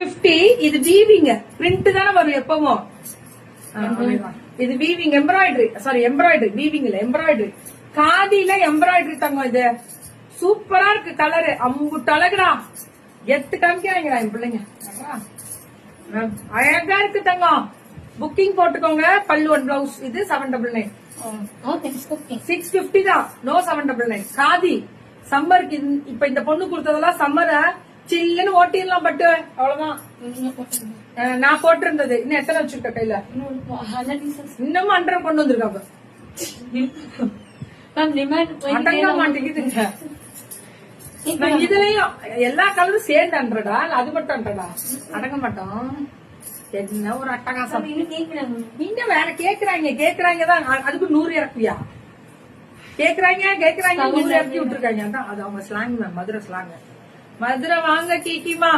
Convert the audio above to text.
50 இது weaving print தானே வரும் எப்பவும். இது weaving embroidery, sorry embroidery, weaving இல்ல எம்ப்ராய்டரி. காதியில எம்ப்ராய்டரி தங்கம். இது சூப்பரா இருக்கு கலரு, அம்புட்டு அழகுடா. எத்து காமிக்கிறாங்களா என் பிள்ளைங்க, அழகா இருக்கு தங்கம். புக்கிங் போட்டுக்கோங்க. பல்லு ஒன் பிளவுஸ். இது 799, 650 தான். நோ 799. காதி சம்மருக்கு. இப்ப இந்த பொண்ணு கொடுத்ததெல்லாம் சம்மர சில்லுன்னு ஓட்டிடலாம். பட்டு அவ்வளவுதான். நான் போட்டிருந்தது இன்னும் எத்தனை வச்சிருக்க கையில? இன்னமும் 100 கொண்டு வந்திருக்காங்க. அடங்க மாட்டேங்குதுங்க. இதுலயும் எல்லா கலரும் சேர்ந்து 100டா, அது மட்டும் 100டா? அடங்க மாட்டோம். என்ன ஒரு அட்டகாசம். இன்னும் வேற கேக்குறாங்க தான். அதுக்கு 100 இறக்குவியா? கேக்குறாங்க 100 இறக்கி விட்டுருக்காங்க. அது அவங்க ஸ்லாங், மதுரை ஸ்லாங். மதுரை வாங்க கீக்கிமா.